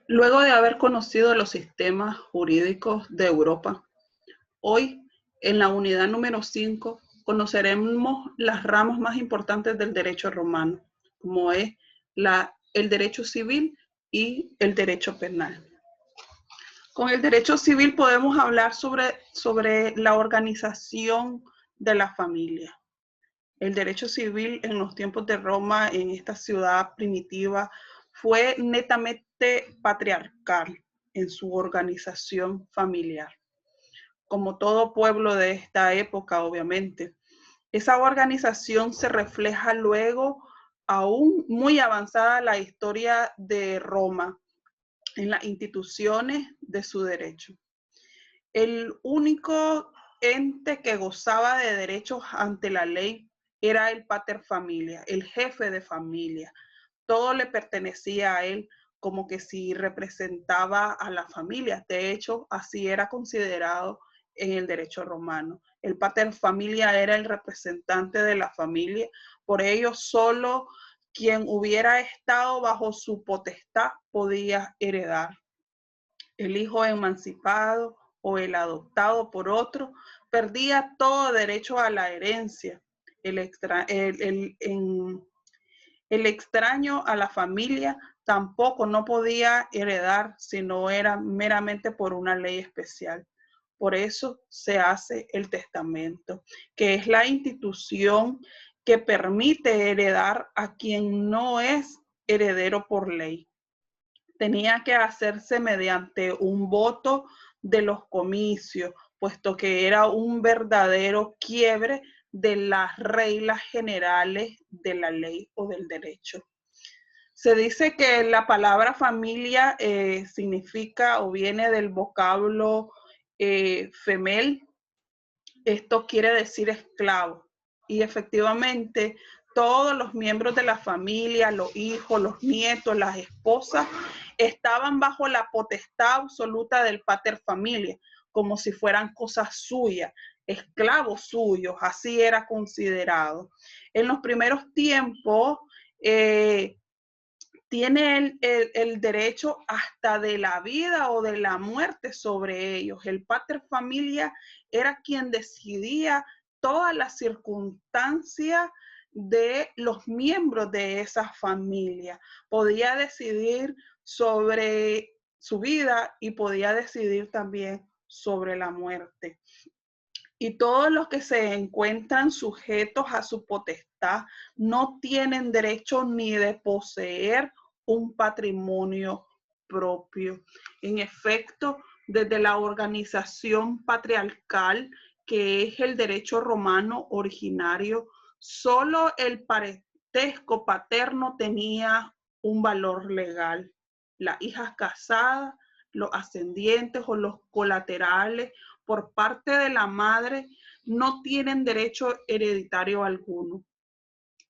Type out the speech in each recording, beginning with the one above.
Luego de haber conocido los sistemas jurídicos de Europa, hoy en la unidad número 5 conoceremos las ramas más importantes del derecho romano, como es el derecho civil y el derecho penal. Con el derecho civil podemos hablar sobre la organización de la familia. El derecho civil en los tiempos de Roma, en esta ciudad primitiva, fue netamente patriarcal en su organización familiar, como todo pueblo de esta época, obviamente. Esa organización se refleja luego, aún muy avanzada la historia de Roma, en las instituciones de su derecho. El único ente que gozaba de derechos ante la ley era el pater familia, el jefe de familia. Todo le pertenecía a él, como que si representaba a la familia. De hecho, así era considerado en el derecho romano. El pater familia era el representante de la familia, por ello solo quien hubiera estado bajo su potestad podía heredar. El hijo emancipado o el adoptado por otro perdía todo derecho a la herencia. El extraño a la familia tampoco no podía heredar si no era meramente por una ley especial. Por eso se hace el testamento, que es la institución que permite heredar a quien no es heredero por ley. Tenía que hacerse mediante un voto de los comicios, puesto que era un verdadero quiebre de las reglas generales de la ley o del derecho. Se dice que la palabra familia significa o viene del vocablo femel. Esto quiere decir esclavo. Y efectivamente, todos los miembros de la familia, los hijos, los nietos, las esposas, estaban bajo la potestad absoluta del pater familia, como si fueran cosas suyas, esclavos suyos, así era considerado. En los primeros tiempos, tiene el derecho hasta de la vida o de la muerte sobre ellos. El pater familia era quien decidía todas las circunstancias de los miembros de esa familia. Podía decidir sobre su vida y podía decidir también sobre la muerte. Y todos los que se encuentran sujetos a su potestad no tienen derecho ni de poseer un patrimonio propio. En efecto, desde la organización patriarcal, que es el derecho romano originario, solo el parentesco paterno tenía un valor legal. Las hijas casadas, los ascendientes o los colaterales por parte de la madre no tienen derecho hereditario alguno.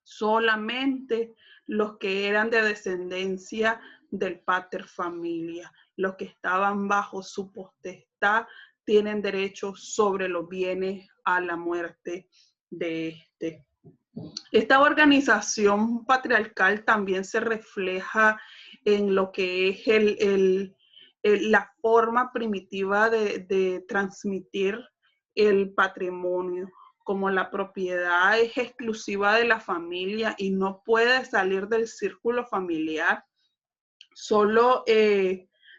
Solamente los que eran de descendencia del pater familia, los que estaban bajo su potestad, tienen derecho sobre los bienes a la muerte de este. Esta organización patriarcal también se refleja en lo que es la forma primitiva de transmitir el patrimonio. Como la propiedad es exclusiva de la familia y no puede salir del círculo familiar, solo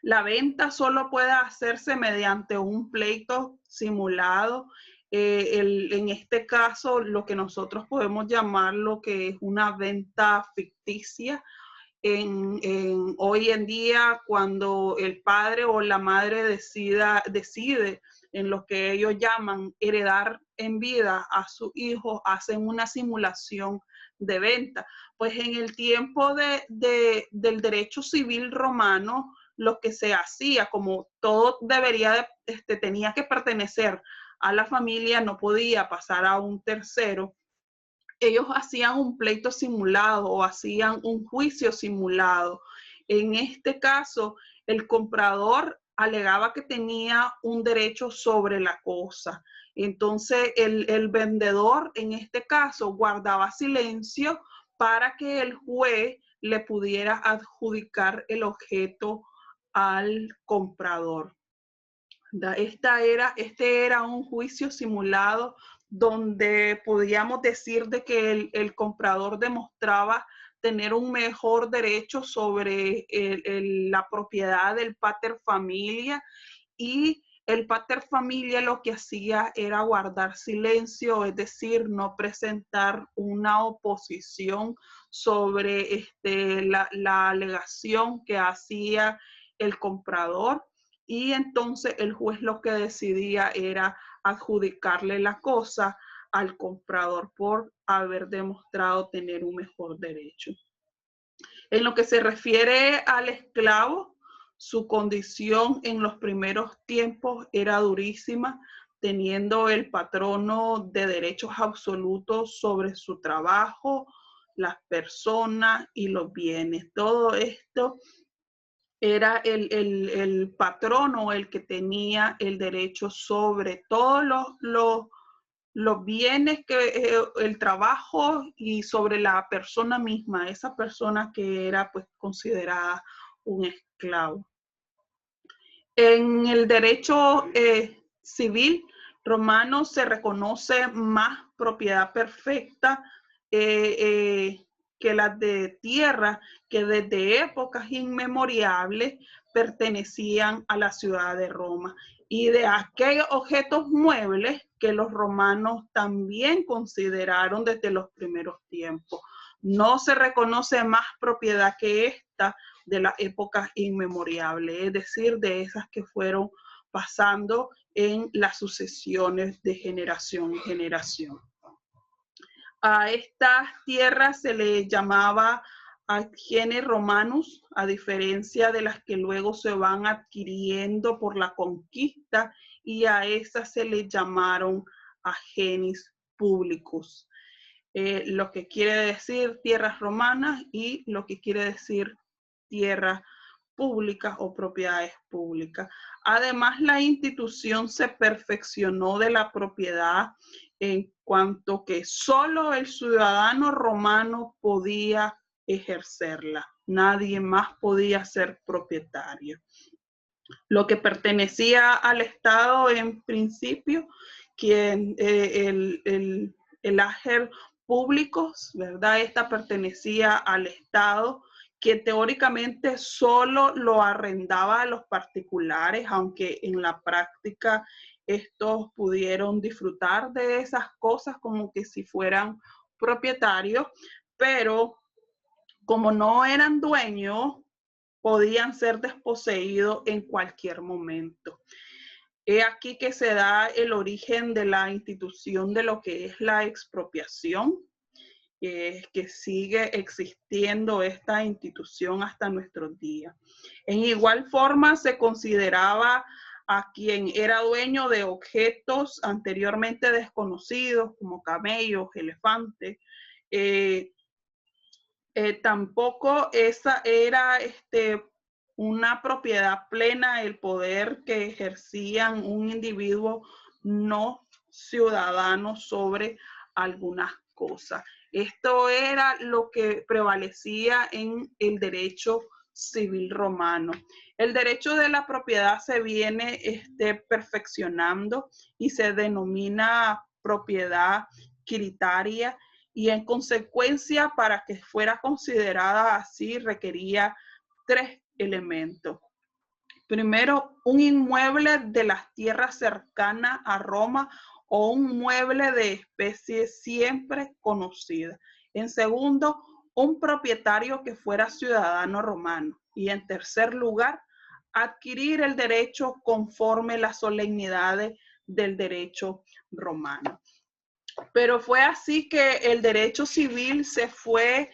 la venta solo puede hacerse mediante un pleito simulado. En este caso, lo que nosotros podemos llamar lo que es una venta ficticia. Hoy en día, cuando el padre o la madre decide en lo que ellos llaman heredar en vida a su hijo, hacen una simulación de venta. Pues en el tiempo del derecho civil romano, lo que se hacía, como todo tenía que pertenecer a la familia, no podía pasar a un tercero, ellos hacían un pleito simulado o hacían un juicio simulado. En este caso, el comprador alegaba que tenía un derecho sobre la cosa. Entonces, el vendedor, en este caso, guardaba silencio para que el juez le pudiera adjudicar el objeto al comprador. Este era un juicio simulado donde podíamos decir de que el comprador demostraba tener un mejor derecho sobre la propiedad del pater familia, y el pater familia lo que hacía era guardar silencio, es decir, no presentar una oposición sobre la alegación que hacía el comprador, y entonces el juez lo que decidía era adjudicarle la cosa al comprador por haber demostrado tener un mejor derecho. En lo que se refiere al esclavo, su condición en los primeros tiempos era durísima, teniendo el patrono de derechos absolutos sobre su trabajo, las personas y los bienes. Todo esto era el patrono el que tenía el derecho sobre todos los bienes, el trabajo, y sobre la persona misma, esa persona que era pues considerada un esclavo. En el derecho civil romano se reconoce más propiedad perfecta que las de tierra, que desde épocas inmemoriales pertenecían a la ciudad de Roma, y de aquellos objetos muebles que los romanos también consideraron desde los primeros tiempos. No se reconoce más propiedad que esta de las épocas inmemoriales, es decir, de esas que fueron pasando en las sucesiones de generación en generación. A estas tierras se le llamaba adgenes romanus, a diferencia de las que luego se van adquiriendo por la conquista, y a esas se le llamaron adgenes publicus, lo que quiere decir tierras romanas y lo que quiere decir tierras públicas o propiedades públicas. Además, la institución se perfeccionó de la propiedad en cuanto que solo el ciudadano romano podía ejercerla. Nadie más podía ser propietario. Lo que pertenecía al Estado en principio, quien el ager públicos, ¿verdad? Esta pertenecía al Estado, que teóricamente solo lo arrendaba a los particulares, aunque en la práctica estos pudieron disfrutar de esas cosas como que si fueran propietarios, pero como no eran dueños, podían ser desposeídos en cualquier momento. Es aquí que se da el origen de la institución de lo que es la expropiación, que sigue existiendo esta institución hasta nuestros días. En igual forma se consideraba a quien era dueño de objetos anteriormente desconocidos, como camellos, elefantes. Tampoco esa era una propiedad plena, el poder que ejercían un individuo no ciudadano sobre algunas cosas. Esto era lo que prevalecía en el derecho civil romano. El derecho de la propiedad se viene perfeccionando y se denomina propiedad quiritaria, y en consecuencia, para que fuera considerada así, requería 3 elementos. Primero, un inmueble de las tierras cercanas a Roma o un mueble de especie siempre conocida. En segundo, un propietario que fuera ciudadano romano. Y en tercer lugar, adquirir el derecho conforme las solemnidades del derecho romano. Pero fue así que el derecho civil se fue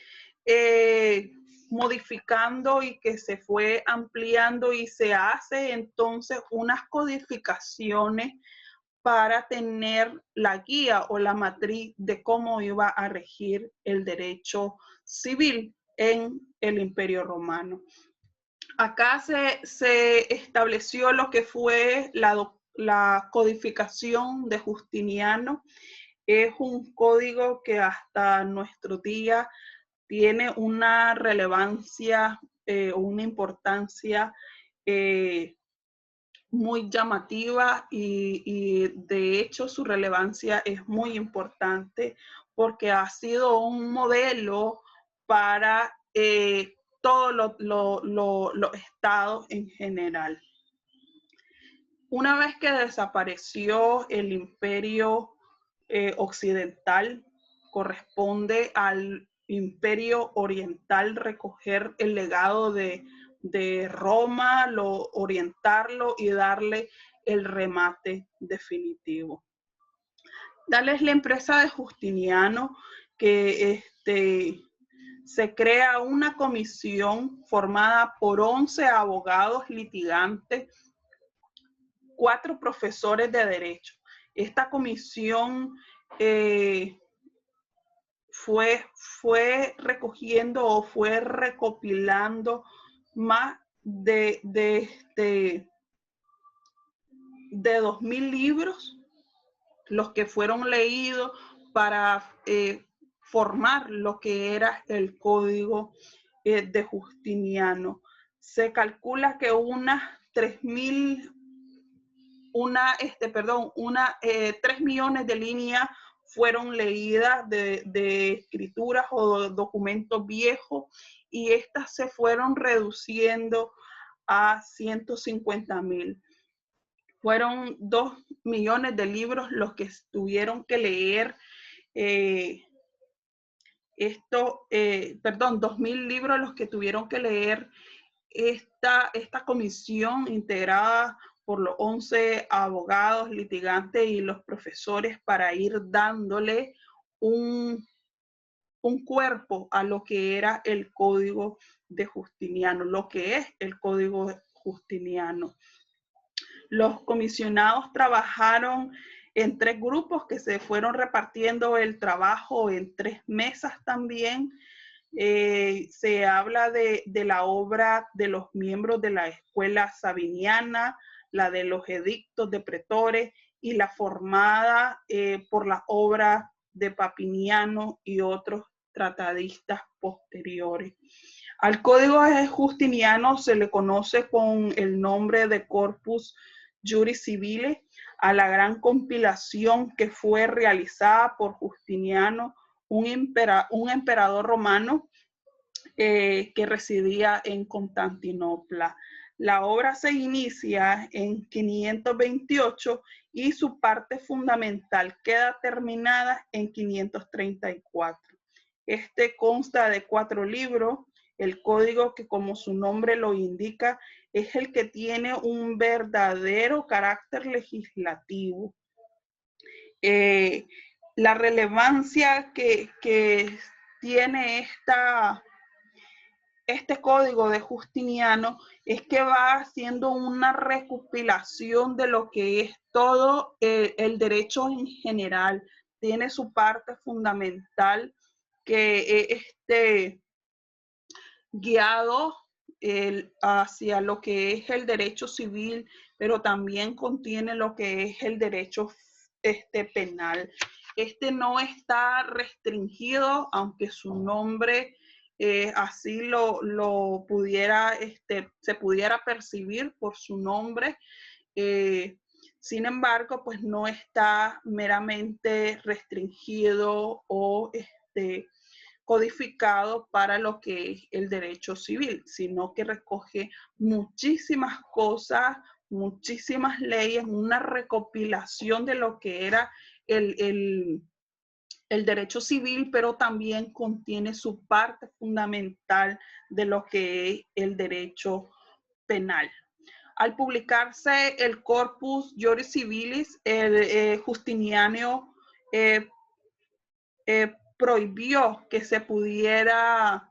modificando y que se fue ampliando, y se hace entonces unas codificaciones para tener la guía o la matriz de cómo iba a regir el derecho civil en el Imperio Romano. Acá se estableció lo que fue la codificación de Justiniano. Es un código que hasta nuestro día tiene una relevancia, una importancia muy llamativa y de hecho su relevancia es muy importante porque ha sido un modelo para todos los estados en general. Una vez que desapareció el imperio occidental, corresponde al imperio oriental recoger el legado de Roma, orientarlo y darle el remate definitivo. Tal es la empresa de Justiniano que se crea una comisión formada por 11 abogados litigantes, 4 profesores de derecho. Esta comisión fue recogiendo o fue recopilando más de 2.000 libros, los que fueron leídos para formar lo que era el Código de Justiniano. Se calcula que unas 3 millones de líneas fueron leídas de escrituras o documentos viejos y estas se fueron reduciendo a 150.000. Fueron 2 millones de libros los que tuvieron que leer 2.000 libros los que tuvieron que leer esta comisión integrada por los 11 abogados litigantes y los profesores para ir dándole un cuerpo a lo que era el Código de Justiniano, lo que es el Código Justiniano. Los comisionados trabajaron en 3 grupos que se fueron repartiendo el trabajo en 3 mesas también. Se habla de la obra de los miembros de la escuela sabiniana, la de los edictos de pretores y la formada por la obra de Papiniano y otros tratadistas posteriores. Al Código Justiniano se le conoce con el nombre de Corpus Juris Civilis, a la gran compilación que fue realizada por Justiniano, un emperador romano que residía en Constantinopla. La obra se inicia en 528 y su parte fundamental queda terminada en 534. Este consta de 4 libros. El código, que como su nombre lo indica, es el que tiene un verdadero carácter legislativo. La relevancia que tiene este código de Justiniano es que va haciendo una recopilación de lo que es todo el derecho en general. Tiene su parte fundamental que guiado hacia lo que es el derecho civil, pero también contiene lo que es el derecho penal. No está restringido, aunque su nombre así lo pudiera, se pudiera percibir por su nombre. Sin embargo, pues no está meramente restringido o codificado para lo que es el derecho civil, sino que recoge muchísimas cosas, muchísimas leyes, una recopilación de lo que era el derecho civil, pero también contiene su parte fundamental de lo que es el derecho penal. Al publicarse el Corpus Juris Civilis, Justiniano prohibió que se pudiera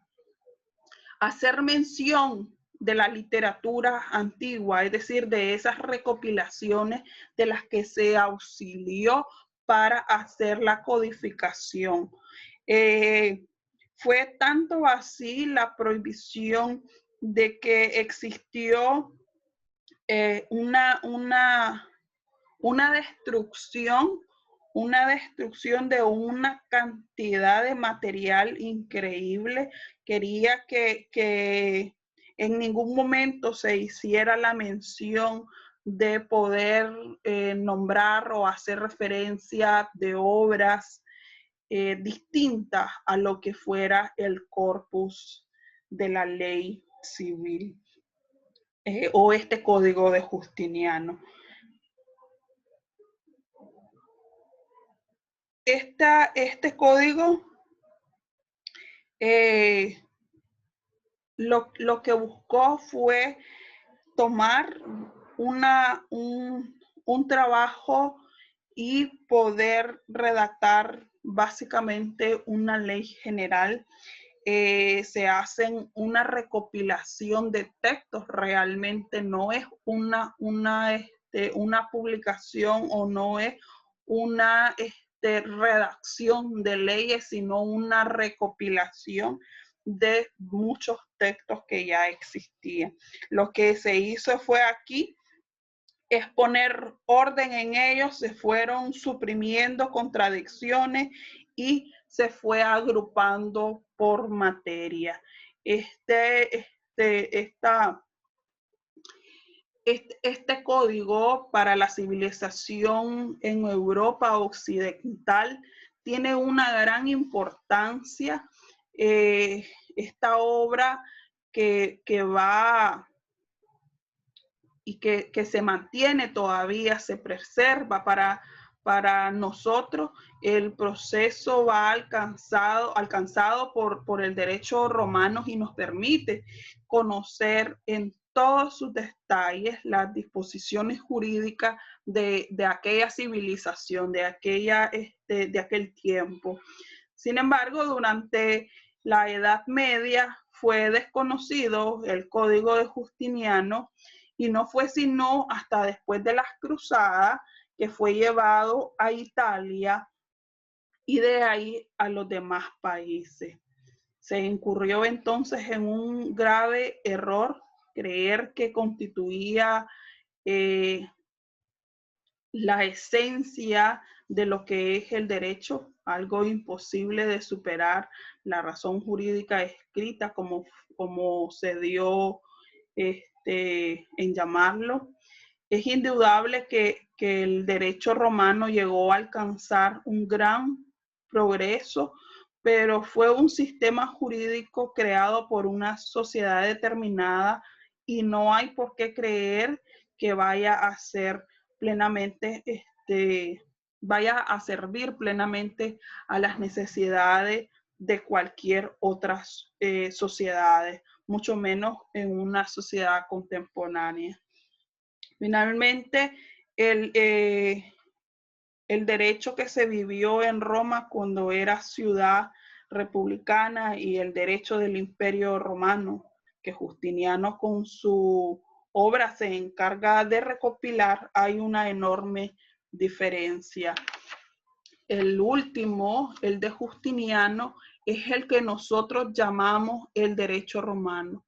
hacer mención de la literatura antigua, es decir, de esas recopilaciones de las que se auxilió para hacer la codificación. Fue tanto así la prohibición de que existió una destrucción de una cantidad de material increíble. Quería que en ningún momento se hiciera la mención de poder nombrar o hacer referencia de obras distintas a lo que fuera el corpus de la ley civil o este código de Justiniano. Este código lo que buscó fue tomar un trabajo y poder redactar básicamente una ley general. Se hacen una recopilación de textos, realmente no es una publicación o no es una redacción de leyes, sino una recopilación de muchos textos que ya existían. Lo que se hizo fue aquí es poner orden en ellos, se fueron suprimiendo contradicciones y se fue agrupando por materia. Este código para la civilización en Europa occidental tiene una gran importancia. Esta obra que va y que se mantiene todavía, se preserva para nosotros. El proceso va alcanzado por el derecho romano y nos permite conocer en todos sus detalles las disposiciones jurídicas de aquella civilización, de aquel tiempo. Sin embargo, durante la Edad Media fue desconocido el Código de Justiniano y no fue sino hasta después de las cruzadas que fue llevado a Italia y de ahí a los demás países. Se incurrió entonces en un grave error, creer que constituía la esencia de lo que es el derecho, algo imposible de superar, la razón jurídica escrita como se dio en llamarlo. Es indudable que el derecho romano llegó a alcanzar un gran progreso, pero fue un sistema jurídico creado por una sociedad determinada y no hay por qué creer que vaya a ser plenamente, vaya a servir plenamente a las necesidades de cualquier otra sociedad, mucho menos en una sociedad contemporánea. Finalmente, el derecho que se vivió en Roma cuando era ciudad republicana y el derecho del Imperio Romano, que Justiniano con su obra se encarga de recopilar, hay una enorme diferencia. El último, el de Justiniano, es el que nosotros llamamos el derecho romano,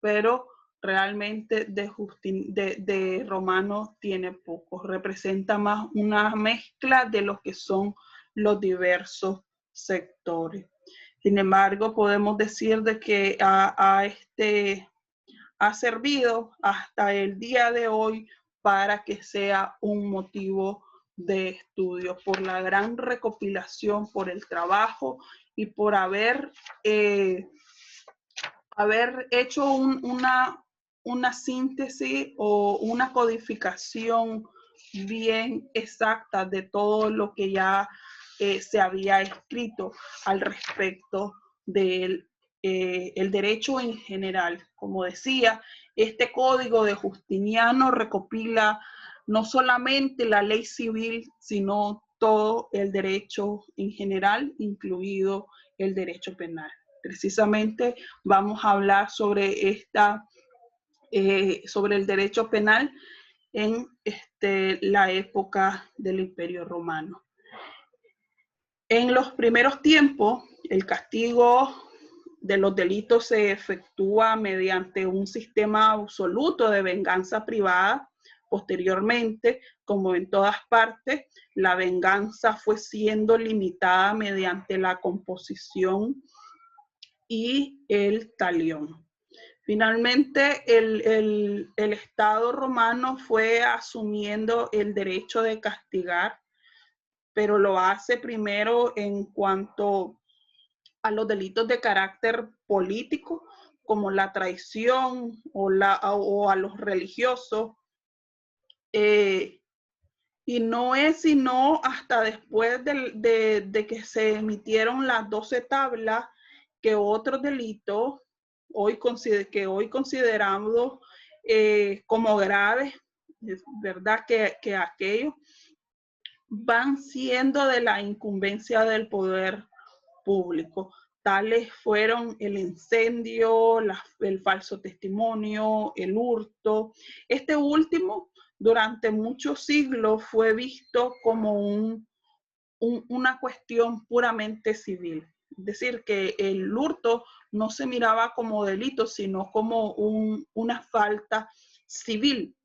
pero realmente de romano tiene poco, representa más una mezcla de lo que son los diversos sectores. Sin embargo, podemos decir de que ha servido hasta el día de hoy para que sea un motivo de estudio, por la gran recopilación, por el trabajo y por haber hecho una síntesis o una codificación bien exacta de todo lo que ya se había escrito al respecto del el derecho en general. Como decía, este código de Justiniano recopila no solamente la ley civil, sino todo el derecho en general, incluido el derecho penal. Precisamente vamos a hablar sobre sobre el derecho penal en la época del Imperio Romano. En los primeros tiempos, el castigo de los delitos se efectúa mediante un sistema absoluto de venganza privada. Posteriormente, como en todas partes, la venganza fue siendo limitada mediante la composición y el talión. Finalmente, el Estado romano fue asumiendo el derecho de castigar, pero lo hace primero en cuanto a los delitos de carácter político, como la traición o a los religiosos, y no es sino hasta después de que se emitieron las 12 tablas que otros delitos que hoy consideramos como graves, es verdad que aquellos van siendo de la incumbencia del poder público. Tales fueron el incendio, el falso testimonio, el hurto. Este último, durante muchos siglos, fue visto como una cuestión puramente civil. Es decir, que el hurto no se miraba como delito, sino como una falta civil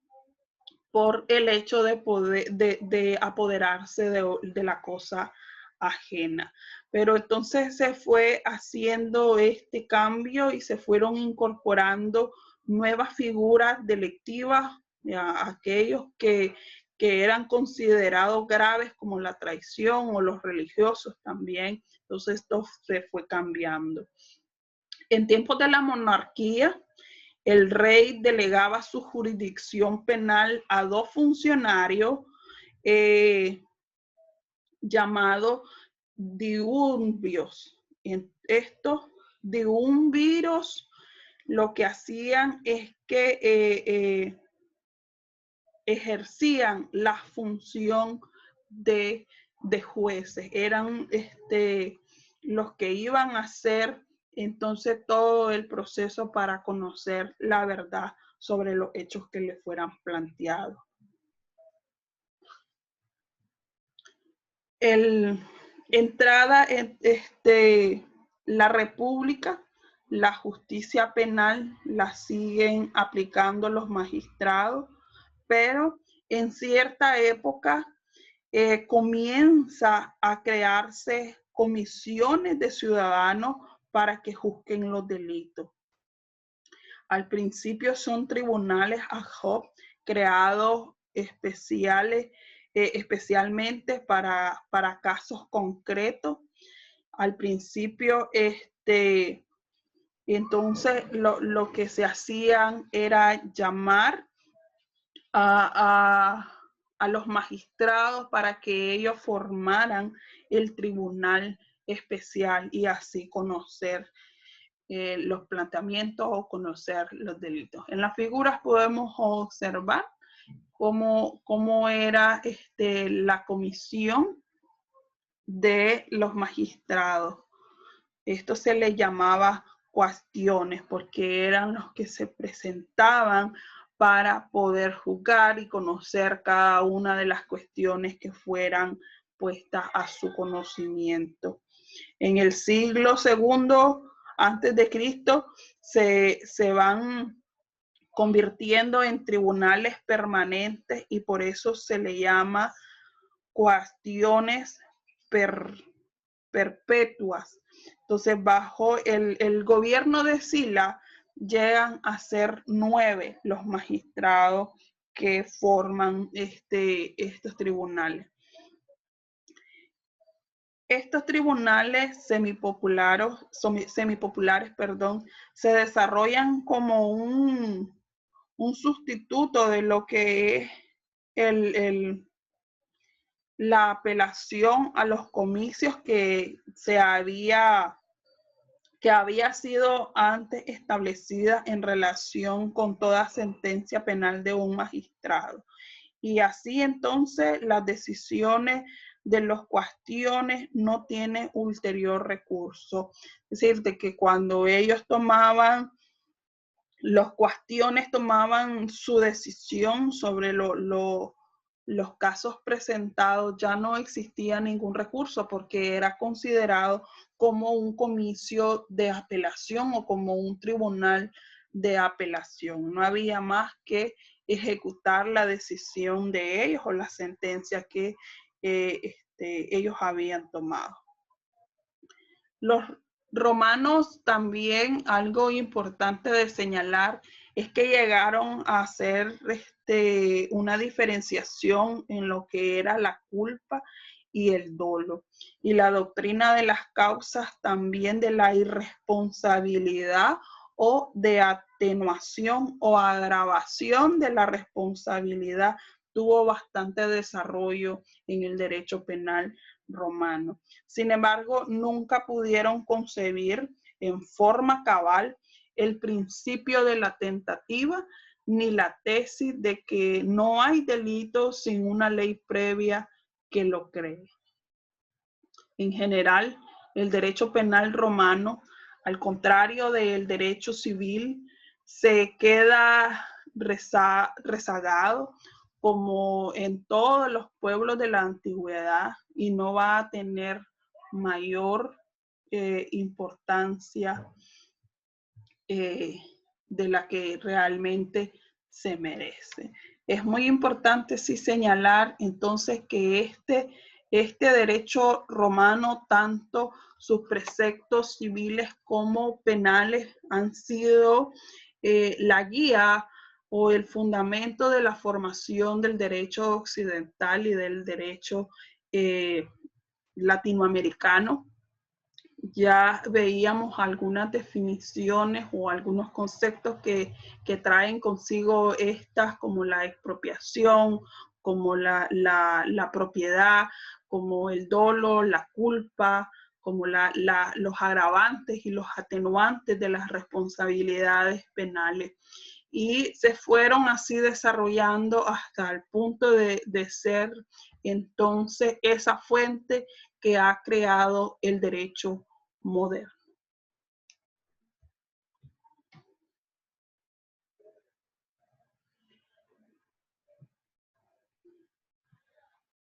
por el hecho de apoderarse de la cosa ajena. Pero entonces se fue haciendo este cambio y se fueron incorporando nuevas figuras delictivas, aquellos que eran considerados graves como la traición o los religiosos también. Entonces esto se fue cambiando. En tiempos de la monarquía, el rey delegaba su jurisdicción penal a dos funcionarios llamados diumviros. Estos diumviros lo que hacían es que ejercían la función de jueces. Eran los que iban a hacer entonces todo el proceso para conocer la verdad sobre los hechos que le fueran planteados. Entrada en la República, la justicia penal la siguen aplicando los magistrados, pero en cierta época comienza a crearse comisiones de ciudadanos para que juzguen los delitos. Al principio son tribunales ad hoc creados especialmente para casos concretos. Al principio, entonces lo que se hacían era llamar a los magistrados para que ellos formaran el tribunal especial y así conocer los planteamientos o conocer los delitos. En las figuras podemos observar cómo era la comisión de los magistrados. Esto se le llamaba cuestiones porque eran los que se presentaban para poder juzgar y conocer cada una de las cuestiones que fueran puestas a su conocimiento. En el siglo II antes de Cristo se van convirtiendo en tribunales permanentes y por eso se le llama cuestiones perpetuas. Entonces, bajo el gobierno de Sila, llegan a ser 9 los magistrados que forman estos tribunales. Estos tribunales semipopulares, se desarrollan como un sustituto de lo que es la apelación a los comicios que había sido antes establecida en relación con toda sentencia penal de un magistrado. Y así entonces las decisiones de los cuestiones no tienen ulterior recurso. Es decir, de que cuando ellos los cuestiones tomaban su decisión sobre los casos presentados, ya no existía ningún recurso porque era considerado como un comicio de apelación o como un tribunal de apelación. No había más que ejecutar la decisión de ellos o la sentencia que ellos habían tomado. romanos también algo importante de señalar es que llegaron a hacer una diferenciación en lo que era la culpa y el dolo. Y la doctrina de las causas también de la irresponsabilidad o de atenuación o agravación de la responsabilidad tuvo bastante desarrollo en el derecho penal romano. Sin embargo, nunca pudieron concebir en forma cabal el principio de la tentativa ni la tesis de que no hay delito sin una ley previa que lo cree. En general, el derecho penal romano, al contrario del derecho civil, se queda rezagado como en todos los pueblos de la antigüedad y no va a tener mayor importancia de la que realmente se merece. Es muy importante sí señalar entonces que este derecho romano, tanto sus preceptos civiles como penales, han sido la guía o el fundamento de la formación del derecho occidental y del derecho latinoamericano. Ya veíamos algunas definiciones o algunos conceptos que traen consigo estas, como la expropiación, como la propiedad, como el dolo, la culpa, como los agravantes y los atenuantes de las responsabilidades penales. Y se fueron así desarrollando hasta el punto de ser entonces esa fuente que ha creado el derecho moderno.